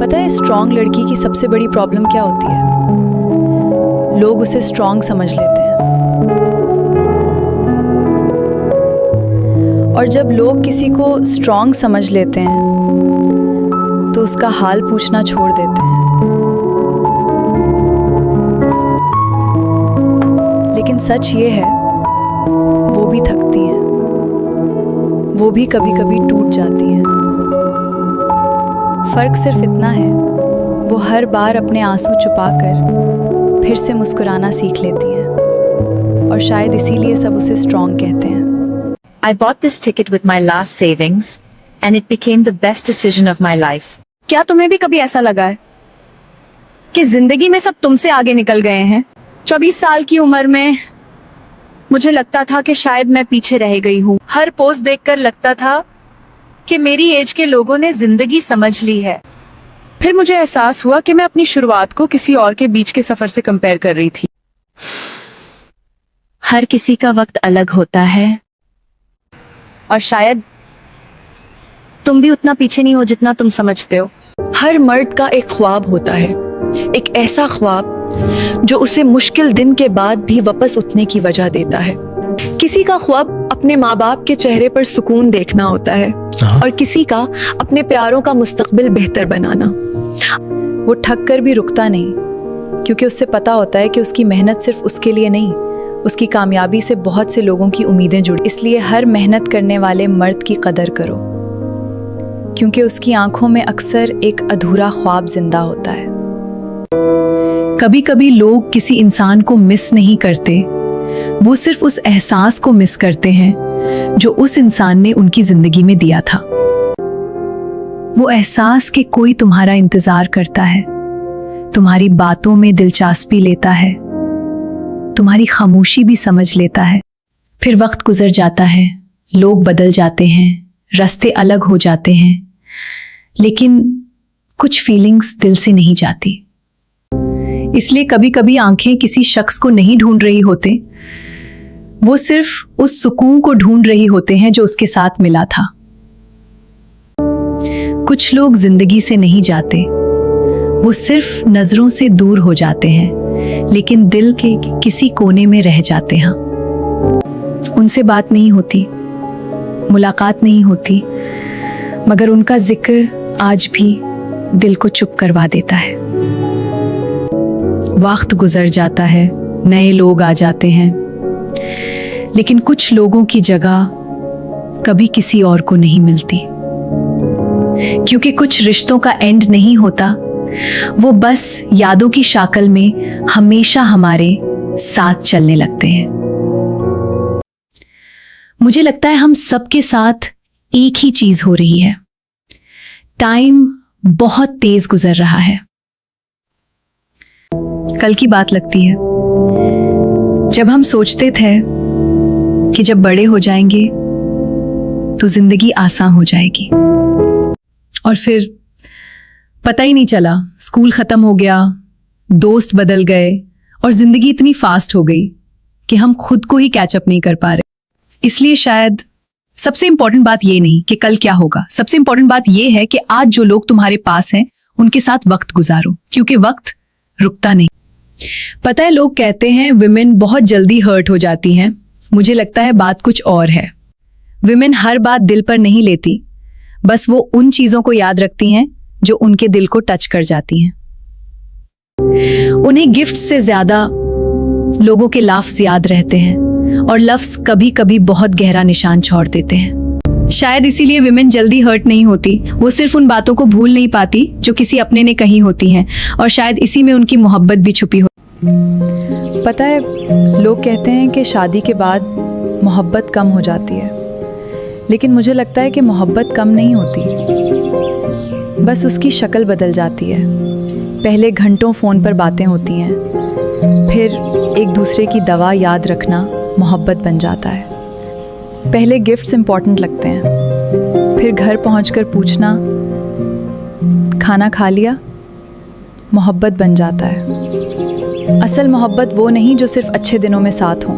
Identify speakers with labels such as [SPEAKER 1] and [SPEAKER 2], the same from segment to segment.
[SPEAKER 1] पता है स्ट्रॉन्ग लड़की की सबसे बड़ी प्रॉब्लम क्या होती है? लोग उसे स्ट्रॉन्ग समझ लेते हैं, और जब लोग किसी को स्ट्रॉन्ग समझ लेते हैं तो उसका हाल पूछना छोड़ देते हैं। लेकिन सच ये है, वो भी थकती हैं, वो भी कभी कभी टूट जाती हैं। फर्क सिर्फ इतना है, वो हर बार अपने आंसू छुपाकर फिर से मुस्कुराना सीख लेती हैं, और शायद इसीलिए सब उसे स्ट्रॉन्ग कहते हैं।
[SPEAKER 2] I bought this ticket with my last savings and it became the best decision of my life.
[SPEAKER 3] क्या तुम्हें भी कभी ऐसा लगा है कि जिंदगी में सब तुमसे आगे निकल गए हैं? 24 साल की उम्र में मुझे लगता था कि शायद मैं पीछे रह गई हूँ।
[SPEAKER 2] हर पोस्ट देखकर लगता था कि मेरी एज के लोगों ने जिंदगी समझ ली है।
[SPEAKER 3] फिर मुझे एहसास हुआ कि मैं अपनी शुरुआत को किसी और के बीच के सफर से कंपेयर कर रही थी।
[SPEAKER 2] हर किसी का वक्त अलग होता है और शायद तुम भी उतना पीछे नहीं हो जितना तुम समझते हो।
[SPEAKER 4] हर मर्द का एक ख्वाब होता है, एक ऐसा ख्वाब जो उसे मुश्किल दिन के बाद भी वापस उठने की वजह देता है। किसी का ख्वाब अपने माँ बाप के चेहरे पर सुकून देखना होता है, और किसी का अपने प्यारों का मुस्तकबिल बेहतर बनाना।
[SPEAKER 1] वो ठग कर भी रुकता नहीं, क्योंकि उससे पता होता है कि उसकी मेहनत सिर्फ उसके लिए नहीं, उसकी कामयाबी से बहुत से लोगों की उम्मीदें जुड़ी। इसलिए हर मेहनत करने वाले मर्द की कदर करो, क्योंकि उसकी आंखों में अक्सर एक अधूरा ख्वाब जिंदा होता है।
[SPEAKER 5] कभी कभी लोग किसी इंसान को मिस नहीं करते, वो सिर्फ उस एहसास को मिस करते हैं जो उस इंसान ने उनकी जिंदगी में दिया था। वो एहसास कि कोई तुम्हारा इंतजार करता है, तुम्हारी बातों में दिलचस्पी लेता है, तुम्हारी खामोशी भी समझ लेता है। फिर वक्त गुजर जाता है, लोग बदल जाते हैं, रास्ते अलग हो जाते हैं, लेकिन कुछ फीलिंग्स दिल से नहीं जाती। इसलिए कभी कभी आंखें किसी शख्स को नहीं ढूंढ रही होते, वो सिर्फ उस सुकून को ढूंढ रही होते हैं जो उसके साथ मिला था। कुछ लोग जिंदगी से नहीं जाते, वो सिर्फ नजरों से दूर हो जाते हैं, लेकिन दिल के किसी कोने में रह जाते हैं। उनसे बात नहीं होती, मुलाकात नहीं होती, मगर उनका जिक्र आज भी दिल को चुप करवा देता है। वक्त गुजर जाता है, नए लोग आ जाते हैं, लेकिन कुछ लोगों की जगह कभी किसी और को नहीं मिलती, क्योंकि कुछ रिश्तों का एंड नहीं होता, वो बस यादों की शाकल में हमेशा हमारे साथ चलने लगते हैं। मुझे लगता है हम सबके साथ एक ही चीज हो रही है, टाइम बहुत तेज गुजर रहा है। कल की बात लगती है, जब हम सोचते थे कि जब बड़े हो जाएंगे तो जिंदगी आसान हो जाएगी, और फिर पता ही नहीं चला, स्कूल खत्म हो गया, दोस्त बदल गए, और जिंदगी इतनी फास्ट हो गई कि हम खुद को ही कैचअप नहीं कर पा रहे। इसलिए शायद सबसे इंपॉर्टेंट बात ये नहीं कि कल क्या होगा, सबसे इंपॉर्टेंट बात ये है कि आज जो लोग तुम्हारे पास हैं उनके साथ वक्त गुजारो, क्योंकि वक्त रुकता नहीं। पता है, लोग कहते हैं विमेन बहुत जल्दी हर्ट हो जाती हैं। मुझे लगता है बात कुछ और है। विमेन हर बात दिल पर नहीं लेती, बस वो उन चीजों को याद रखती हैं जो उनके दिल को टच कर जाती हैं। उन्हें गिफ्ट से ज्यादा लोगों के लफ्ज याद रहते हैं, और लफ्ज कभी कभी बहुत गहरा निशान छोड़ देते हैं। शायद इसीलिए विमेन जल्दी हर्ट नहीं होती, वो सिर्फ उन बातों को भूल नहीं पाती जो किसी अपने ने कही होती हैं, और शायद इसी में उनकी मोहब्बत भी छुपी हो।
[SPEAKER 1] पता है, लोग कहते हैं कि शादी के बाद मोहब्बत कम हो जाती है, लेकिन मुझे लगता है कि मोहब्बत कम नहीं होती, बस उसकी शक्ल बदल जाती है। पहले घंटों फ़ोन पर बातें होती हैं, फिर एक दूसरे की दवा याद रखना मोहब्बत बन जाता है। पहले गिफ्ट्स इम्पॉर्टेंट लगते हैं, फिर घर पहुंचकर पूछना खाना खा लिया, मोहब्बत बन जाता है। असल मोहब्बत वो नहीं जो सिर्फ अच्छे दिनों में साथ हों,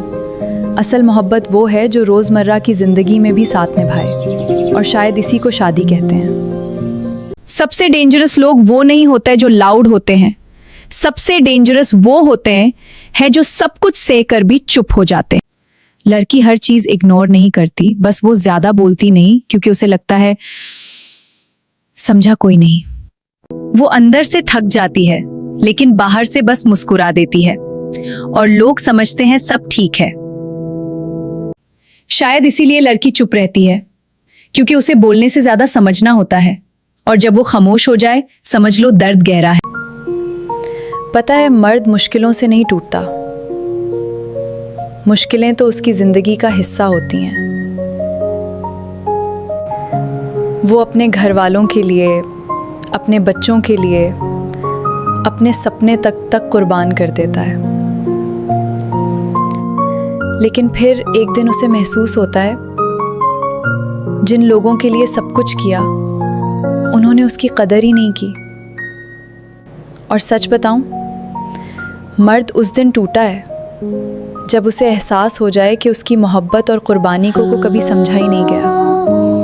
[SPEAKER 1] असल मोहब्बत वो है जो रोज़मर्रा की ज़िंदगी में भी साथ निभाए, और शायद इसी को शादी कहते हैं।
[SPEAKER 3] सबसे डेंजरस लोग वो नहीं होते जो लाउड होते हैं, सबसे डेंजरस वो होते हैं जो सब कुछ सहकर भी चुप हो जाते हैं। लड़की हर चीज इग्नोर नहीं करती, बस वो ज्यादा बोलती नहीं क्योंकि उसे लगता है समझा कोई नहीं। वो अंदर से थक जाती है लेकिन बाहर से बस मुस्कुरा देती है और लोग समझते हैं सब ठीक है। शायद इसीलिए लड़की चुप रहती है, क्योंकि उसे बोलने से ज्यादा समझना होता है, और जब वो खामोश हो जाए समझ लो दर्द गहरा है।
[SPEAKER 1] पता है, मर्द मुश्किलों से नहीं टूटता, मुश्किलें तो उसकी जिंदगी का हिस्सा होती हैं। वो अपने घर वालों के लिए, अपने बच्चों के लिए, अपने सपने तक कुर्बान कर देता है। लेकिन फिर एक दिन उसे महसूस होता है जिन लोगों के लिए सब कुछ किया उन्होंने उसकी कदर ही नहीं की। और सच बताऊं, मर्द उस दिन टूटा है जब उसे एहसास हो जाए कि उसकी मोहब्बत और कुर्बानी को कभी समझा ही नहीं गया।